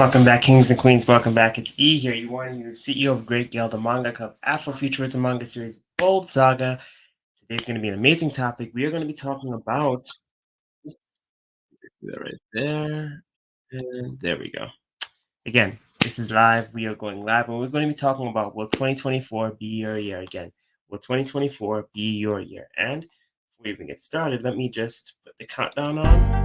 Welcome back, kings and queens. Welcome back. It's E here. You want to CEO of Great Gale, the mangaka of Afrofuturism manga series Bold Saga. Today's going to be an amazing topic. We are going to be talking about that right there, and there we go. Again, this is live. We are going live, and we're going to be talking about will 2024 be your year again? Will 2024 be your year? And before we even get started, let me just put the countdown on.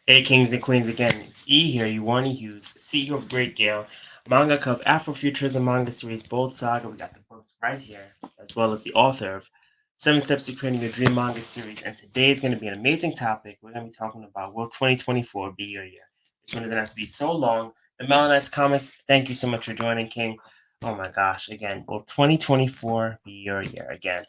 Hey, kings and queens, again, it's E here, Yuani Hughes, CEO of Great Gale, mangaka of Afrofuturism manga series Bold Saga. We got the books right here, as well as the author of 7 Steps to Creating Your Dream manga series. And today is going to be an amazing topic. We're going to be talking about will 2024 be your year? This one doesn't have to be so long. The Melanites Comics, thank you so much for joining, King. Oh my gosh, again, will 2024 be your year again?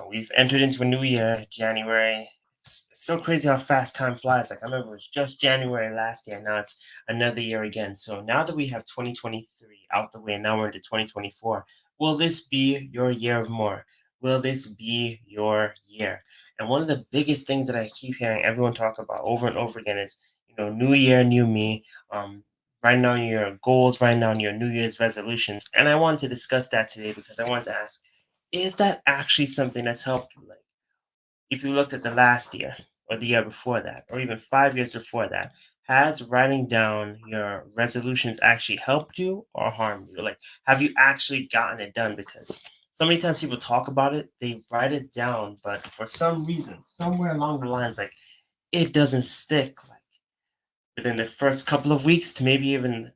We've entered into a new year, January. It's so crazy how fast time flies. Like I remember it was just January last year. Now it's another year again. So now that we have 2023 out the way, and now we're into 2024, will this be your year of more? Will this be your year? And one of the biggest things that I keep hearing everyone talk about over and over again is, new year, new me. Writing down your goals, writing down your New Year's resolutions. And I wanted to discuss that today because I wanted to ask, is that actually something that's helped you? Like, if you looked at the last year or the year before that, or even 5 years before that, has writing down your resolutions actually helped you or harmed you? Like, have you actually gotten it done? Because so many times people talk about it, they write it down, but for some reason, somewhere along the lines, like it doesn't stick. Like within the first couple of weeks to maybe even the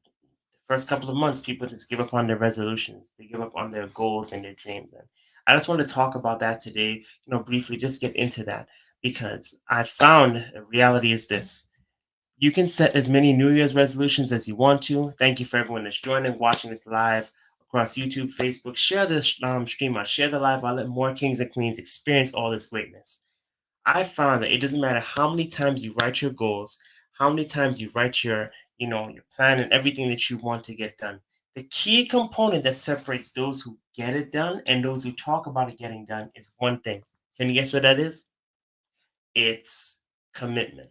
first couple of months, people just give up on their resolutions. They give up on their goals and their dreams. And I just want to talk about that today, briefly, just get into that because I found the reality is this. You can set as many New Year's resolutions as you want to. Thank you for everyone that's joining, watching this live across YouTube, Facebook. Share this stream out, share the live. I'll let more kings and queens experience all this greatness. I found that it doesn't matter how many times you write your goals, how many times you write your plan and everything that you want to get done. The key component that separates those who get it done and those who talk about it getting done is one thing. Can you guess what that is? It's commitment.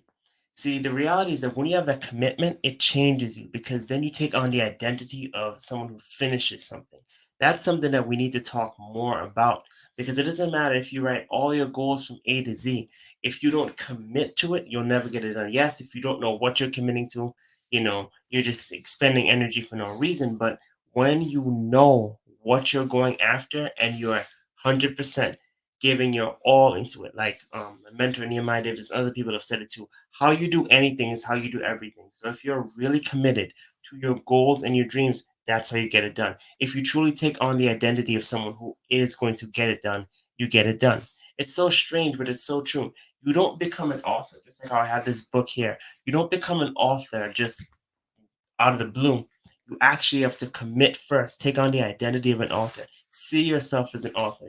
See, the reality is that when you have that commitment, it changes you because then you take on the identity of someone who finishes something. That's something that we need to talk more about because it doesn't matter if you write all your goals from A to Z. If you don't commit to it, you'll never get it done. Yes, if you don't know what you're committing to, you're just expending energy for no reason. But when you know what you're going after and you're 100% giving your all into it. Like my mentor Nehemiah Davis, other people have said it too. How you do anything is how you do everything. So if you're really committed to your goals and your dreams, that's how you get it done. If you truly take on the identity of someone who is going to get it done, you get it done. It's so strange, but it's so true. You don't become an author, just like how I have this book here. You don't become an author just out of the blue. You actually have to commit first, take on the identity of an author, see yourself as an author.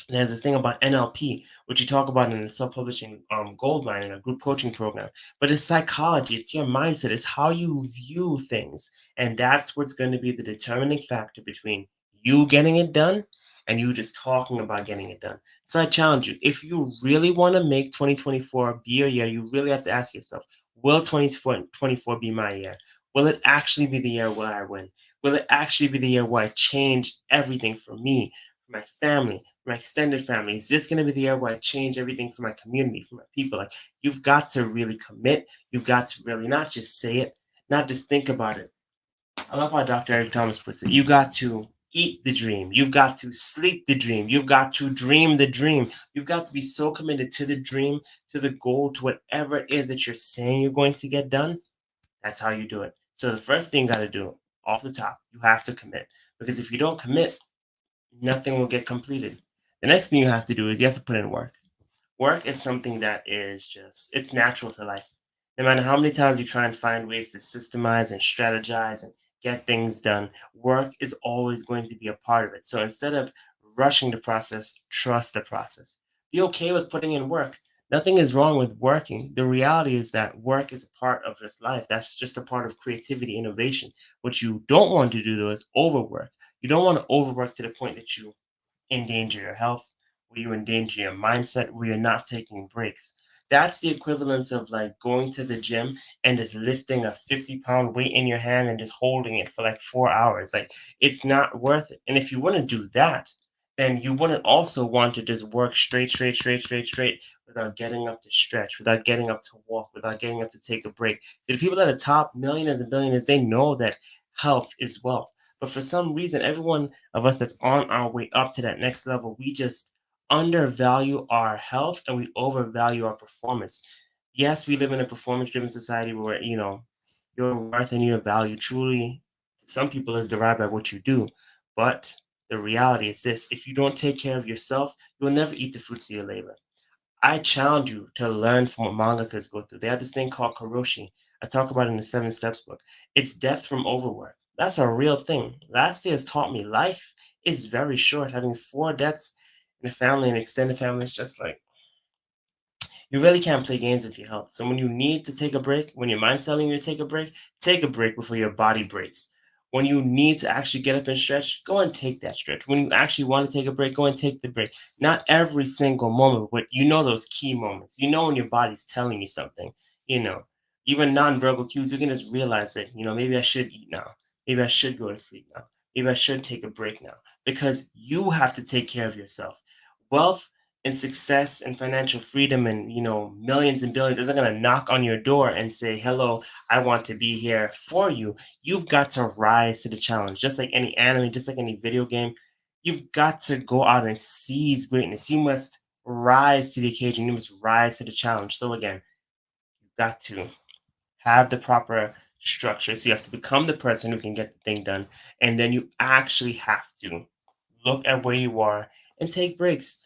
There's this thing about NLP, which you talk about in the self-publishing gold mine in a group coaching program. But it's psychology, it's your mindset, it's how you view things. And that's what's going to be the determining factor between you getting it done and you just talking about getting it done. So I challenge you, if you really want to make 2024 be your year, you really have to ask yourself, will 2024 be my year? Will it actually be the year where I win? Will it actually be the year where I change everything for me, for my family, my extended family? Is this going to be the year where I change everything for my community, for my people? Like, you've got to really commit. You've got to really not just say it, not just think about it. I love how Dr. Eric Thomas puts it. You got to eat the dream. You've got to sleep the dream. You've got to dream the dream. You've got to be so committed to the dream, to the goal, to whatever it is that you're saying you're going to get done. That's how you do it. So the first thing you got to do off the top, you have to commit. Because if you don't commit, nothing will get completed. The next thing you have to do is you have to put in work. Work is something that is just, it's natural to life. No matter how many times you try and find ways to systemize and strategize and get things done, work is always going to be a part of it. So instead of rushing the process, trust the process. Be okay with putting in work. Nothing is wrong with working. The reality is that work is a part of this life. That's just a part of creativity, innovation. What you don't want to do though is overwork. You don't want to overwork to the point that you endanger your health, where you endanger your mindset, where you're not taking breaks. That's the equivalence of like going to the gym and just lifting a 50-pound weight in your hand and just holding it for like 4 hours. Like, it's not worth it. And if you wouldn't do that, then you wouldn't also want to just work straight without getting up to stretch, without getting up to walk, without getting up to take a break. So the people at the top, millionaires and billionaires, they know that health is wealth. But for some reason, everyone of us that's on our way up to that next level, we just undervalue our health and we overvalue our performance. Yes, we live in a performance driven society where, your worth and your value truly, to some people, is derived by what you do. But the reality is this: if you don't take care of yourself, you'll never eat the fruits of your labor. I challenge you to learn from what mangakas go through. They have this thing called karoshi. I talk about it in the Seven Steps book. It's death from overwork. That's a real thing. Last year has taught me life is very short. Having four deaths in a family and extended family is just like, you really can't play games with your health. So when you need to take a break, when your mind's telling you to take a break before your body breaks. When you need to actually get up and stretch, go and take that stretch. When you actually want to take a break, go and take the break. Not every single moment, but you know those key moments. You know when your body's telling you something, you know. Even nonverbal cues, you can just realize that, maybe I should eat now. Maybe I should go to sleep now. Maybe I should take a break now. Because you have to take care of yourself. Wealth and success and financial freedom and millions and billions isn't going to knock on your door and say, hello, I want to be here for you. You've got to rise to the challenge. Just like any anime, just like any video game, you've got to go out and seize greatness. You must rise to the occasion. You must rise to the challenge. So again, you've got to have the proper structure. So you have to become the person who can get the thing done, and then you actually have to look at where you are and take breaks.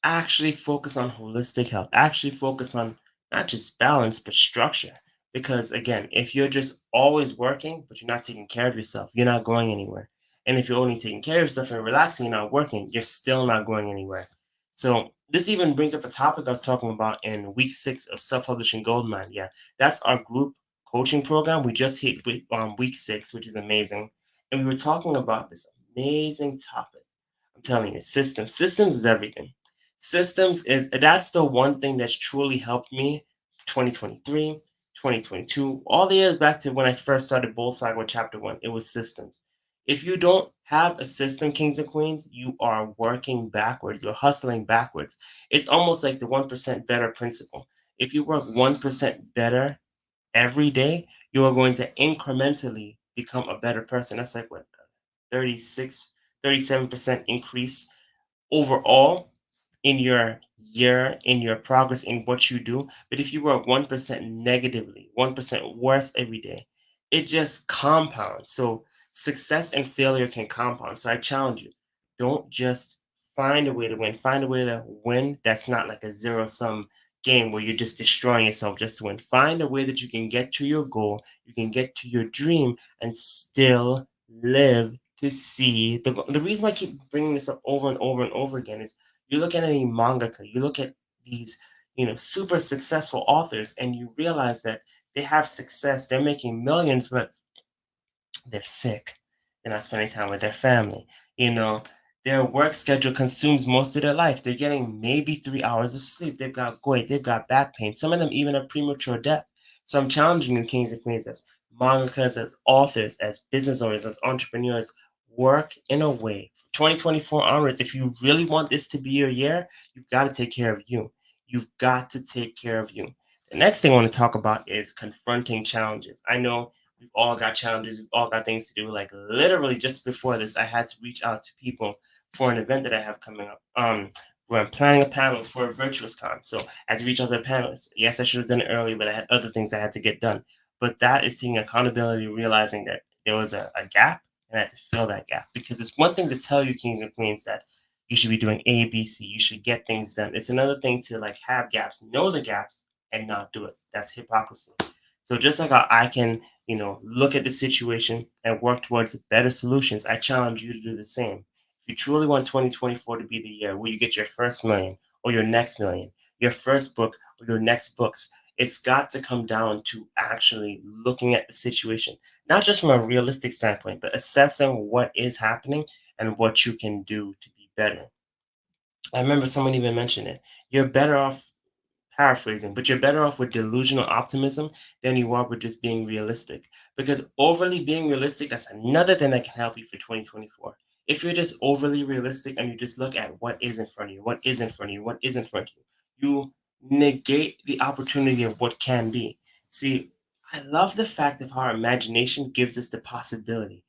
Actually focus on holistic health. Actually focus on not just balance, but structure. Because again, if you're just always working, but you're not taking care of yourself, you're not going anywhere. And if you're only taking care of yourself and relaxing, you're not working, you're still not going anywhere. So this even brings up a topic I was talking about in week 6 of Self-Publishing Goldmine. Yeah, that's our group coaching program. We just hit week 6, which is amazing. And we were talking about this amazing topic. I'm telling you, systems. Systems is everything. Systems is that's the one thing that's truly helped me 2023, 2022, all the years back to when I first started Bold Saga Chapter 1. It was systems. If you don't have a system, kings and queens, you are working backwards. You're hustling backwards. It's almost like the 1% better principle. If you work 1% better every day, you are going to incrementally become a better person. That's like what, 36, 37% increase overall in your year, in your progress, in what you do. But if you work 1% negatively, 1% worse every day, it just compounds. So success and failure can compound. So I challenge you, don't just find a way to win. Find a way to win that's not like a zero sum game where you're just destroying yourself just to win. Find a way that you can get to your goal, you can get to your dream, and still live to see the reason why I keep bringing this up over and over and over again is you look at any mangaka, you look at these, super successful authors, and you realize that they have success, they're making millions, but they're sick. They're not spending time with their family. You know, their work schedule consumes most of their life. They're getting maybe 3 hours of sleep. They've got goit, they've got back pain. Some of them even have premature death. So I'm challenging you, kings and queens, as mangakas, as authors, as business owners, as entrepreneurs, work in a way. 2024 onwards, if you really want this to be your year, you've got to take care of you. You've got to take care of you. The next thing I want to talk about is confronting challenges. I know we've all got challenges. We've all got things to do. Like literally just before this, I had to reach out to people for an event that I have coming up. Where I'm planning a panel for a Virtuous Con. So I had to reach out to the panelists. Yes, I should have done it early, but I had other things I had to get done. But that is taking accountability, realizing that there was a gap and I had to fill that gap. Because it's one thing to tell you, kings and queens, that you should be doing A, B, C. You should get things done. It's another thing to like have gaps, know the gaps, and not do it. That's hypocrisy. So just like how I can, look at the situation and work towards better solutions, I challenge you to do the same. If you truly want 2024 to be the year where you get your first million or your next million, your first book or your next books, it's got to come down to actually looking at the situation, not just from a realistic standpoint, but assessing what is happening and what you can do to be better. I remember someone even mentioned it. You're better off, paraphrasing, but you're better off with delusional optimism than you are with just being realistic. Because overly being realistic, that's another thing that can help you for 2024. If you're just overly realistic and you just look at what is in front of you, what is in front of you, what is in front of you, you negate the opportunity of what can be. See, I love the fact of how our imagination gives us the possibility.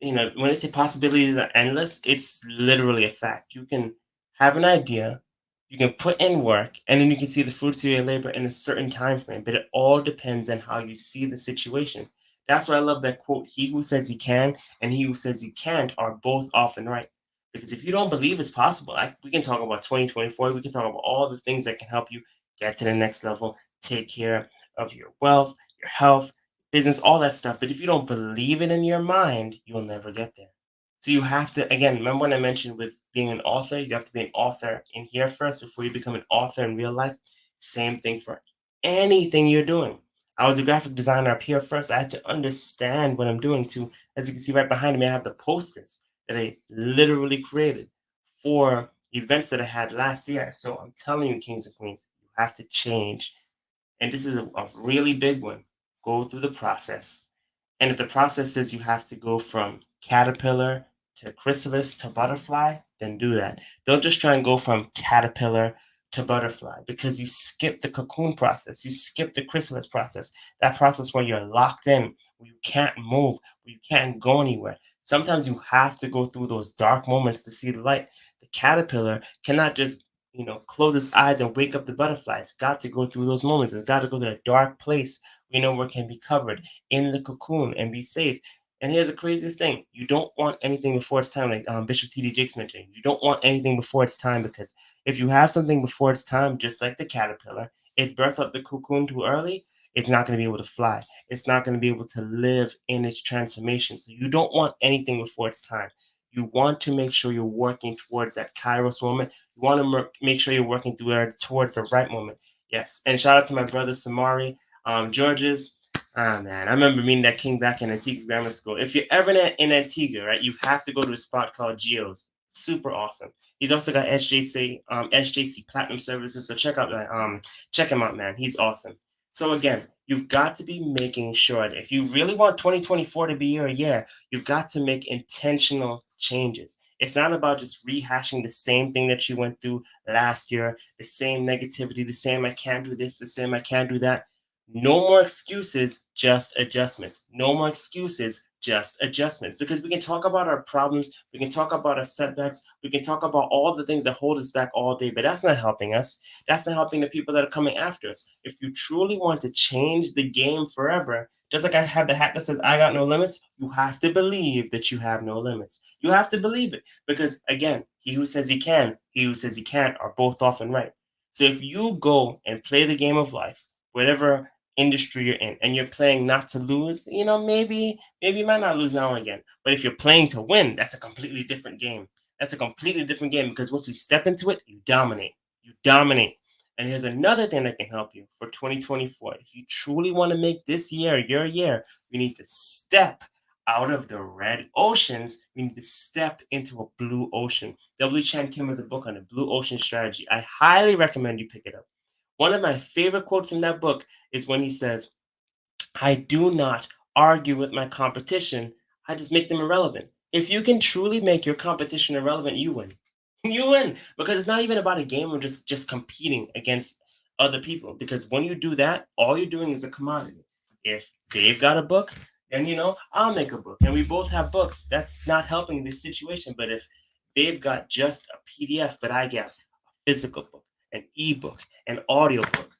When I say possibilities are endless, it's literally a fact. You can have an idea, you can put in work, and then you can see the fruits of your labor in a certain time frame. But it all depends on how you see the situation. That's why I love that quote: "He who says he can and he who says you can't are both often right." Because if you don't believe it's possible, we can talk about 2024. We can talk about all the things that can help you get to the next level, take care of your wealth, your health, business, all that stuff. But if you don't believe it in your mind, you'll never get there. So you have to, again, remember when I mentioned with being an author, you have to be an author in here first before you become an author in real life. Same thing for anything you're doing. I was a graphic designer up here first. I had to understand what I'm doing to, as you can see right behind me, I have the posters that I literally created for events that I had last year. So I'm telling you, kings and queens, you have to change. And this is a really big one. Go through the process. And if the process says you have to go from caterpillar to chrysalis to butterfly, then do that. Don't just try and go from caterpillar to butterfly because you skip the cocoon process. You skip the chrysalis process. That process where you're locked in, where you can't move, where you can't go anywhere. Sometimes you have to go through those dark moments to see the light. The caterpillar cannot just, close its eyes and wake up the butterfly. It's got to go through those moments. It's got to go to a dark place, where it can be covered in the cocoon and be safe. And here's the craziest thing: you don't want anything before it's time, like Bishop T.D. Jakes mentioned. You don't want anything before it's time because if you have something before it's time, just like the caterpillar, it bursts out the cocoon too early. It's not going to be able to fly. It's not going to be able to live in its transformation. So you don't want anything before it's time. You want to make sure you're working towards that Kairos moment. You want to make sure you're working towards the right moment. Yes. And shout out to my brother Samari Georges. Ah, man, I remember meeting that king back in Antigua Grammar School. If you're ever in Antigua, right, you have to go to a spot called Geo's. Super awesome. He's also got SJC Platinum Services. So check him out, man. He's awesome. So again, you've got to be making sure that if you really want 2024 to be your year, you've got to make intentional changes. It's not about just rehashing the same thing that you went through last year, the same negativity, the same I can't do this, the same I can't do that. No more excuses, just adjustments. No more excuses, just adjustments. Because we can talk about our problems, we can talk about our setbacks, we can talk about all the things that hold us back all day, but that's not helping us. That's not helping the people that are coming after us. If you truly want to change the game forever, just like I have the hat that says I got no limits, you have to believe that you have no limits. You have to believe it. Because again, he who says he can, he who says he can't are both often right. So if you go and play the game of life, whatever industry you're in, and you're playing not to lose, maybe you might not lose now and again. But if you're playing to win, that's a completely different game. That's a completely different game because once you step into it, you dominate. You dominate. And here's another thing that can help you for 2024. If you truly want to make this year your year, you need to step out of the red oceans. You need to step into a blue ocean. W. Chan Kim has a book on the blue ocean strategy. I highly recommend you pick it up. One of my favorite quotes from that book is when he says, I do not argue with my competition, I just make them irrelevant. If you can truly make your competition irrelevant, you win. You win because it's not even about a game of just competing against other people. Because when you do that, all you're doing is a commodity. If Dave got a book, then I'll make a book, and we both have books. That's not helping this situation. But if they've got just a PDF, but I get a physical book, an ebook, an audio book,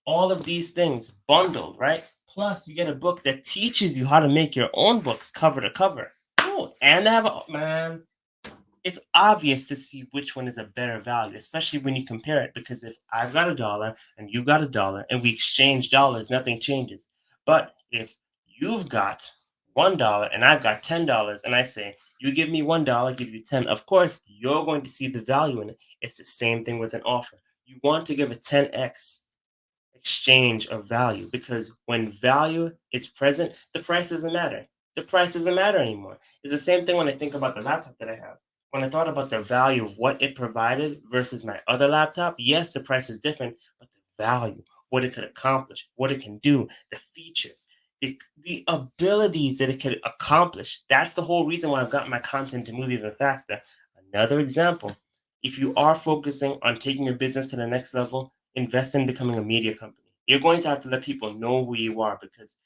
all of these things bundled, right? Plus, you get a book that teaches you how to make your own books cover to cover. Oh, and they have man. It's obvious to see which one is a better value, especially when you compare it. Because if I've got $1 and you've got $1 and we exchange dollars, nothing changes. But if you've got $1 and I've got $10, and I say, you give me $1, give you 10, of course, you're going to see the value in it. It's the same thing with an offer. You want to give a 10x exchange of value because when value is present, the price doesn't matter. The price doesn't matter anymore. It's the same thing when I think about the laptop that I have. When I thought about the value of what it provided versus my other laptop, yes, the price is different, but the value, what it could accomplish, what it can do, the features, the abilities that it could accomplish. That's the whole reason why I've got my content to move even faster. Another example, if you are focusing on taking your business to the next level, invest in becoming a media company. You're going to have to let people know who you are because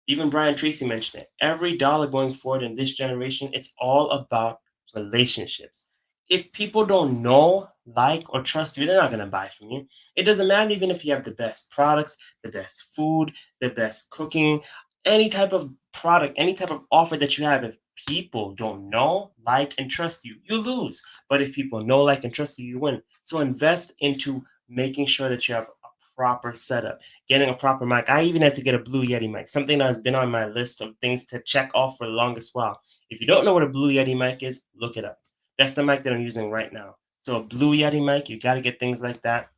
even Brian Tracy mentioned it. Every dollar going forward in this generation, it's all about relationships. If people don't know, like, or trust you, they're not going to buy from you. It doesn't matter even if you have the best products, the best food, the best cooking, any type of product, any type of offer that you have. If people don't know, like, and trust you, you lose. But if people know, like, and trust you, you win. So invest into making sure that you have a proper setup, getting a proper mic. I even had to get a Blue Yeti mic, something that has been on my list of things to check off for the longest while. If you don't know what a Blue Yeti mic is, look it up. That's the mic that I'm using right now. So a Blue Yeti mic, you got to get things like that.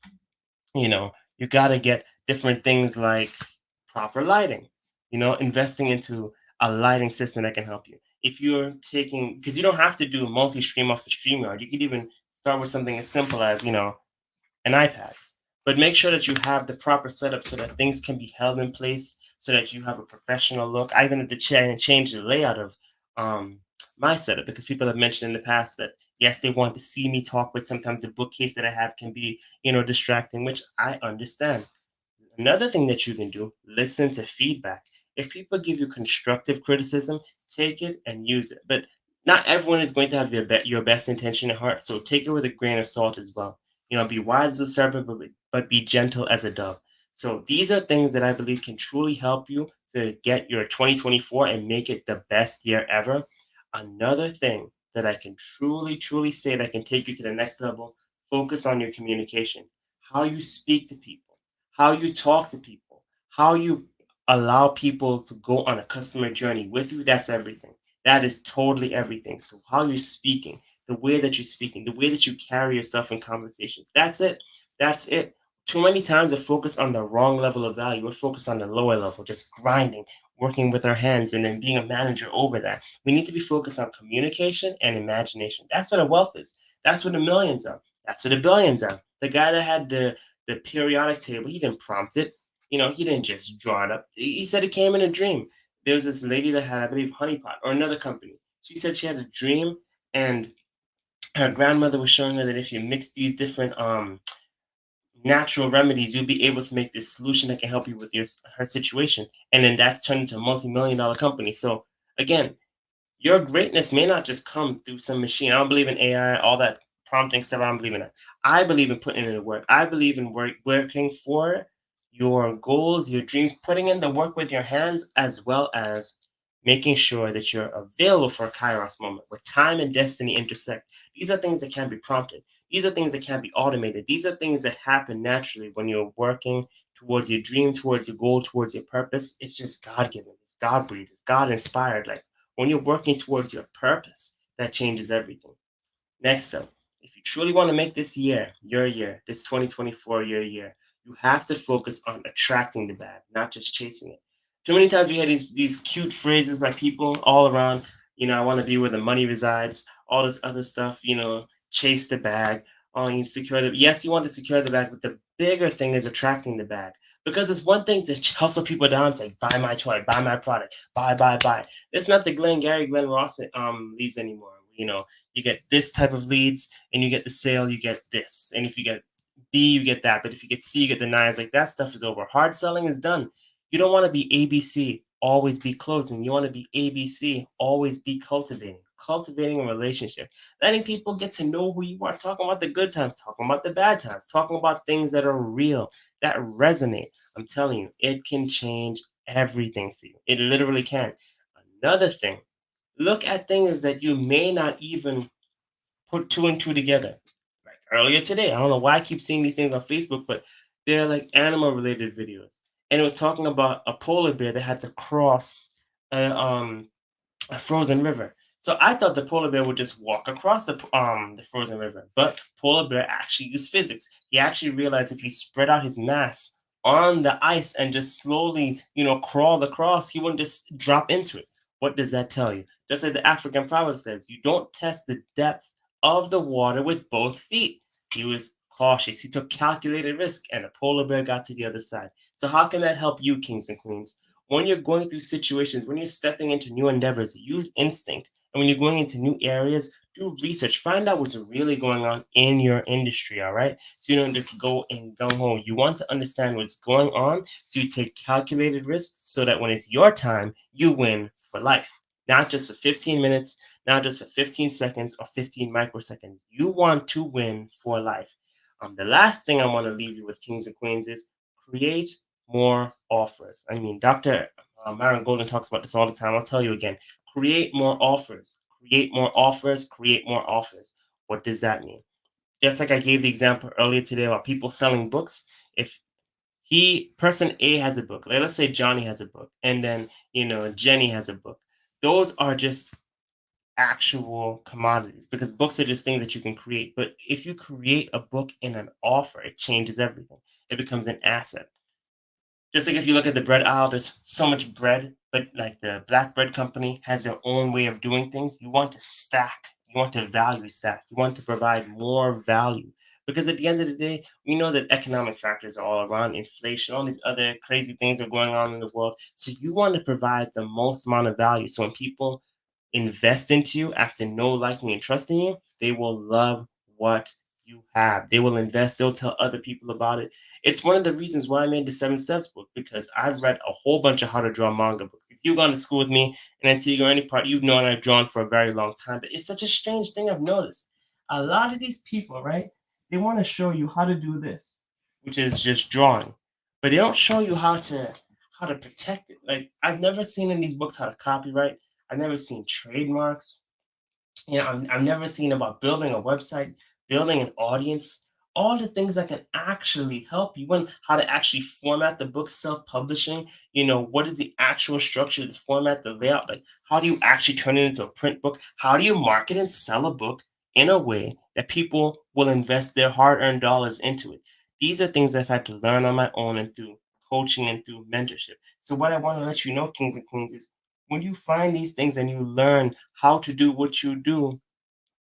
You know, you got to get different things like proper lighting. Investing into a lighting system that can help you. If you're taking, because you don't have to do multi-stream off the StreamYard, you could even start with something as simple as an iPad. But make sure that you have the proper setup so that things can be held in place, so that you have a professional look. I even had to change the layout of my setup because people have mentioned in the past that yes, they want to see me talk, but sometimes the bookcase that I have can be distracting, which I understand. Another thing that you can do, listen to feedback. If people give you constructive criticism, take it and use it. But not everyone is going to have your best intention at heart, so take it with a grain of salt as well. Be wise as a serpent, but be gentle as a dove. So these are things that I believe can truly help you to get your 2024 and make it the best year ever. Another thing that I can truly, truly say that can take you to the next level, focus on your communication, how you speak to people, how you talk to people, how you allow people to go on a customer journey with you. That's everything. That is totally everything. So, how you're speaking, the way that you're speaking, the way that you carry yourself in conversations. That's it. That's it. Too many times we're focused on the wrong level of value. We're focused on the lower level, just grinding, working with our hands, and then being a manager over that. We need to be focused on communication and imagination. That's what a wealth is. That's what the millions are. That's what the billions are. The guy that had the periodic table, he didn't prompt it. He didn't just draw it up. He said it came in a dream. There was this lady that had, I believe, Honeypot or another company. She said she had a dream, and her grandmother was showing her that if you mix these different natural remedies, you'll be able to make this solution that can help you with her situation. And then that's turned into a multi-million-dollar company. So again, your greatness may not just come through some machine. I don't believe in AI, all that prompting stuff. I don't believe in that. I believe in putting in the work. I believe in working for your goals, your dreams, putting in the work with your hands, as well as making sure that you're available for a Kairos moment where time and destiny intersect. These are things that can be prompted. These are things that can be automated. These are things that happen naturally when you're working towards your dream, towards your goal, towards your purpose. It's just God given. It's God breathed. It's God inspired. Like when you're working towards your purpose, that changes everything. Next up, if you truly want to make this year your year, this 2024 your year, you have to focus on attracting the bag, not just chasing it. Too many times we hear these cute phrases by people all around, I want to be where the money resides, all this other stuff, chase the bag, oh, you secure the yes, you want to secure the bag, but the bigger thing is attracting the bag. Because it's one thing to hustle people down and say, buy my toy, buy my product, buy. It's not the Glenn Ross leads anymore. You get this type of leads and you get the sale, you get this. And if you get B, you get that. But if you get C, you get the nines. Like that stuff is over. Hard selling is done. You don't want to be ABC, always be closing. You want to be ABC, always be cultivating. Cultivating a relationship, letting people get to know who you are, talking about the good times, talking about the bad times, talking about things that are real, that resonate. I'm telling you, it can change everything for you. It literally can. Another thing, look at things that you may not even put two and two together. Like earlier today, I don't know why I keep seeing these things on Facebook, but they're like animal related videos. and it was talking about a polar bear that had to cross a frozen river. So I thought the polar bear would just walk across the frozen river, but polar bear actually used physics. He actually realized if he spread out his mass on the ice and just slowly, crawled across, he wouldn't just drop into it. What does that tell you? Just like the African proverb says, you don't test the depth of the water with both feet. He was cautious. He took calculated risk, and the polar bear got to the other side. So how can that help you, kings and queens? When you're going through situations, when you're stepping into new endeavors, use instinct. And when you're going into new areas, do research. Find out what's really going on in your industry, all right? So you don't just go and go home. You want to understand what's going on, so you take calculated risks so that when it's your time, you win for life. Not just for 15 minutes, not just for 15 seconds or 15 microseconds. You want to win for life. The last thing I want to leave you with, kings and queens, is create more offers. I mean, Dr. Myron Golden talks about this all the time. I'll tell you again, create more offers, create more offers, create more offers. What does that mean? Just like I gave the example earlier today about people selling books, if person A has a book, let's say Johnny has a book, and then, Jenny has a book. Those are just actual commodities because books are just things that you can create. But if you create a book in an offer, it changes everything. It becomes an asset. Just like if you look at the bread aisle, there's so much bread, but like the Black Bread Company has their own way of doing things. You want to stack, you want to value stack, you want to provide more value. Because at the end of the day, we know that economic factors are all around inflation, all these other crazy things are going on in the world. So you want to provide the most amount of value. So when people invest into you after know, liking, and trusting you, they will love what you have. They will invest, they'll tell other people about it. It's one of the reasons why I made the Seven Steps book, because I've read a whole bunch of how to draw manga books. If you've gone to school with me in Antigua or any part, you've known I've drawn for a very long time. But it's such a strange thing I've noticed. A lot of these people, right? They want to show you how to do this, which is just drawing. But they don't show you how to protect it. Like I've never seen in these books how to copyright. I've never seen trademarks. I've never seen about building a website, building an audience, all the things that can actually help you, and how to actually format the book, self-publishing. What is the actual structure, the format, the layout? Like, how do you actually turn it into a print book? How do you market and sell a book in a way that people will invest their hard-earned dollars into it? These are things I've had to learn on my own and through coaching and through mentorship. So what I want to let you know, kings and queens, is when you find these things and you learn how to do what you do,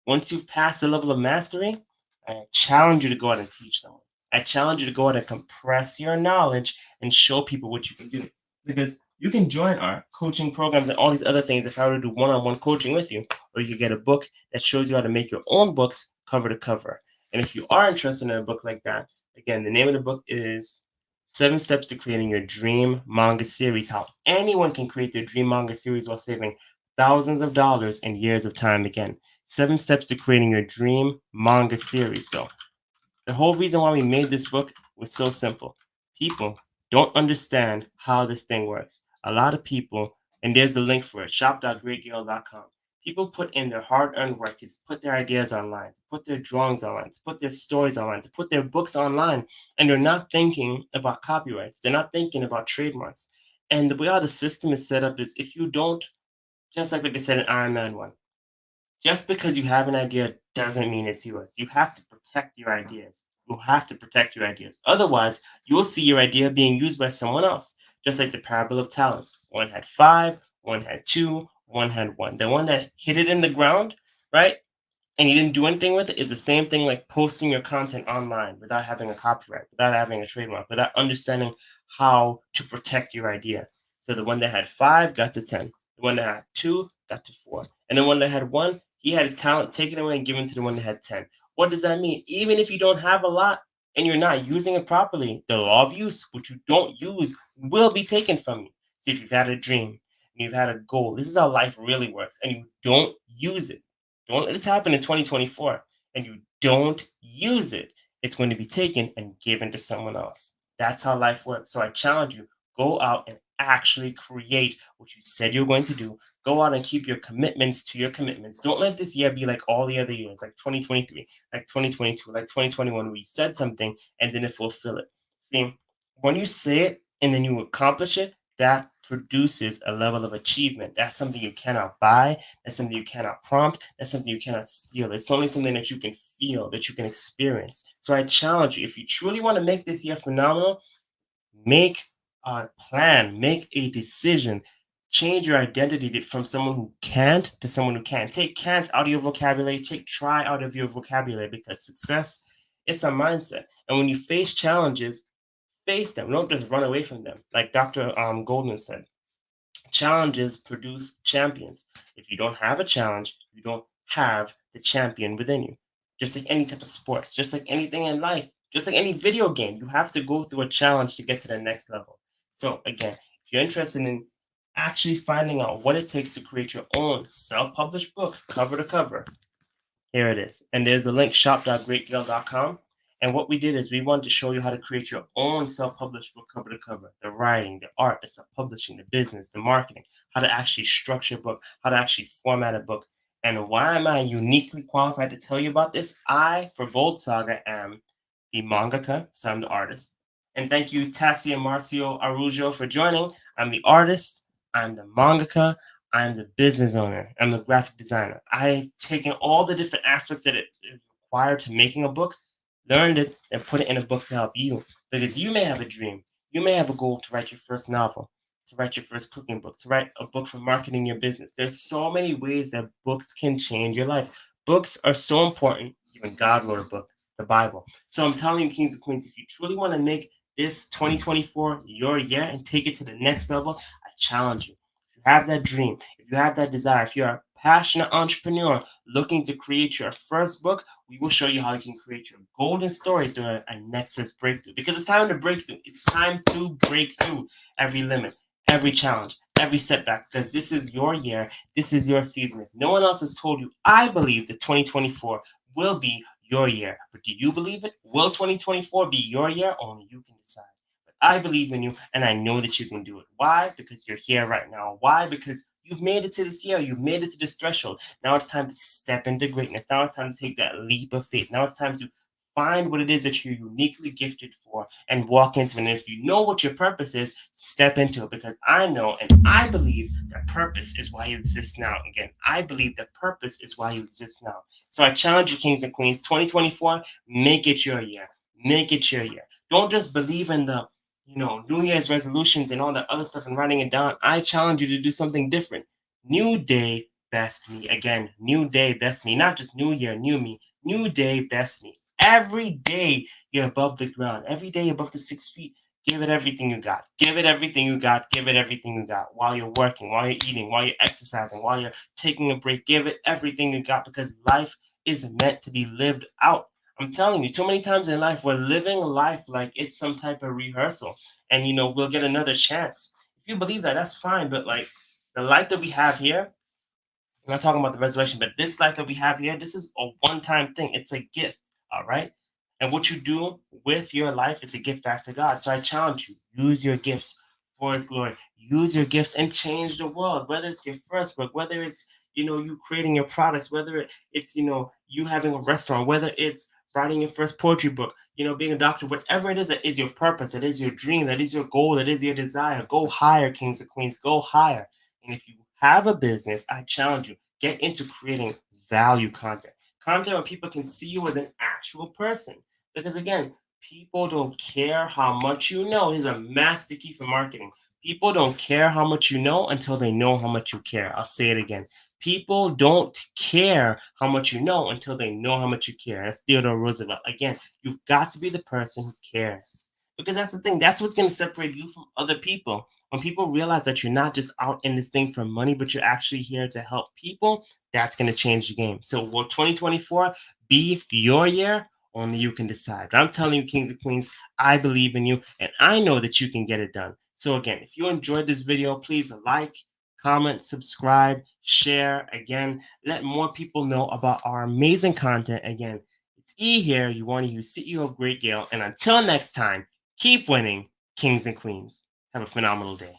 once you've passed the level of mastery, I challenge you to go out and teach someone. I challenge you to go out and compress your knowledge and show people what you can do. Because you can join our coaching programs and all these other things if I were to do one on one coaching with you, or you could get a book that shows you how to make your own books cover to cover. And if you are interested in a book like that, again, the name of the book is Seven Steps to Creating Your Dream Manga Series, how anyone can create their dream manga series while saving thousands of dollars and years of time. Again, Seven Steps to Creating Your Dream Manga Series. So, the whole reason why we made this book was so simple. People don't understand how this thing works. A lot of people, and there's the link for it, shop.greatgale.com. People put in their hard-earned work to put their ideas online, to put their drawings online, to put their stories online, to put their books online, and they're not thinking about copyrights. They're not thinking about trademarks. And the way how the system is set up is, if you don't, just like what they said in Iron Man 1, just because you have an idea doesn't mean it's yours. You have to protect your ideas. You have to protect your ideas. Otherwise, you will see your idea being used by someone else. Just like the parable of talents. One had five, one had two, one had one. The one that hit it in the ground, right? And you didn't do anything with it is the same thing like posting your content online without having a copyright, without having a trademark, without understanding how to protect your idea. So the one that had five got to 10. The one that had two got to four. And the one that had one, he had his talent taken away and given to the one that had 10. What does that mean? Even if you don't have a lot and you're not using it properly, the law of use, which you don't use, will be taken from you. See, if you've had a dream and you've had a goal, this is how life really works, and you don't use it, don't let this happen in 2024, and you don't use it, it's going to be taken and given to someone else. That's how life works. So I challenge you, go out and actually create what you said you're going to do. Go out and keep your commitments to your commitments. Don't let this year be like all the other years, like 2023, like 2022, like 2021, where you said something and didn't fulfill it. See, when you say it, and then you accomplish it, that produces a level of achievement. That's something you cannot buy. That's something you cannot prompt. That's something you cannot steal. It's only something that you can feel, that you can experience. So I challenge you, if you truly want to make this year phenomenal, make a plan, make a decision, change your identity from someone who can't to someone who can. Take can't out of your vocabulary, take try out of your vocabulary, because success is a mindset. And when you face challenges, face them. Don't just run away from them. Like Dr. Goldman said, challenges produce champions. If you don't have a challenge, you don't have the champion within you. Just like any type of sports, just like anything in life, just like any video game, you have to go through a challenge to get to the next level. So, again, if you're interested in actually finding out what it takes to create your own self published book, cover to cover, here it is. And there's a link, shop.greatgale.com. And what we did is we wanted to show you how to create your own self-published book cover to cover, the writing, the art, the self-publishing, the business, the marketing, how to actually structure a book, how to actually format a book. And why am I uniquely qualified to tell you about this? I, for Bold Saga, am the mangaka, so I'm the artist. And thank you, Tassie and Marcio Arujo, for joining. I'm the artist, I'm the mangaka, I'm the business owner. I'm the graphic designer. I've taken all the different aspects that it is required to making a book, learned it, and put it in a book to help you. Because you may have a dream. You may have a goal to write your first novel, to write your first cooking book, to write a book for marketing your business. There's so many ways that books can change your life. Books are so important. Even God wrote a book, the Bible. So I'm telling you, Kings and Queens, if you truly want to make this 2024 your year and take it to the next level, I challenge you, have that dream, if you have that desire, if you're a passionate entrepreneur looking to create your first book, we will show you how you can create your golden story through a Nexus breakthrough. Because it's time to break through. It's time to break through every limit, every challenge, every setback, because this is your year. This is your season. If no one else has told you, I believe that 2024 will be your year. But do you believe it? Will 2024 be your year? Only you can decide. I believe in you, and I know that you can do it. Why? Because you're here right now. Why? Because you've made it to this year. You've made it to this threshold. Now it's time to step into greatness. Now it's time to take that leap of faith. Now it's time to find what it is that you're uniquely gifted for and walk into it. And if you know what your purpose is, step into it, because I know and I believe that purpose is why you exist now. Again, I believe that purpose is why you exist now. So I challenge you, Kings and Queens, 2024, make it your year. Make it your year. Don't just believe in the New Year's resolutions and all that other stuff and writing it down. I challenge you to do something different. New day, best me. Again, new day, best me. Not just new year, new me. New day, best me. Every day you're above the ground. Every day above the 6 feet. Give it everything you got. Give it everything you got. Give it everything you got. While you're working, while you're eating, while you're exercising, while you're taking a break. Give it everything you got, because life is meant to be lived out. I'm telling you, too many times in life, we're living life like it's some type of rehearsal. And, we'll get another chance. If you believe that, that's fine. But, like, the life that we have here, I'm not talking about the resurrection, but this life that we have here, this is a one time thing. It's a gift. All right. And what you do with your life is a gift back to God. So I challenge you, use your gifts for his glory. Use your gifts and change the world, whether it's your first book, whether it's, you creating your products, whether it's, you having a restaurant, whether it's writing your first poetry book, being a doctor, whatever it is that is your purpose, it is your dream, that is your goal, that is your desire. Go higher, kings and queens, go higher. And if you have a business, I challenge you, get into creating value content. Content where people can see you as an actual person. Because again, people don't care how much you know. Here's a master key for marketing. People don't care how much you know until they know how much you care. I'll say it again. People don't care how much you know until they know how much you care. That's Theodore Roosevelt. Again, you've got to be the person who cares. Because that's the thing. That's what's going to separate you from other people. When people realize that you're not just out in this thing for money, but you're actually here to help people, that's going to change the game. So will 2024 be your year? Only you can decide. But I'm telling you, kings and queens, I believe in you, and I know that you can get it done. So again, if you enjoyed this video, please like, comment, subscribe, share. Again, let more people know about our amazing content. Again, it's E here. You want to use CEO of Great Gale. And until next time, keep winning, kings and queens. Have a phenomenal day.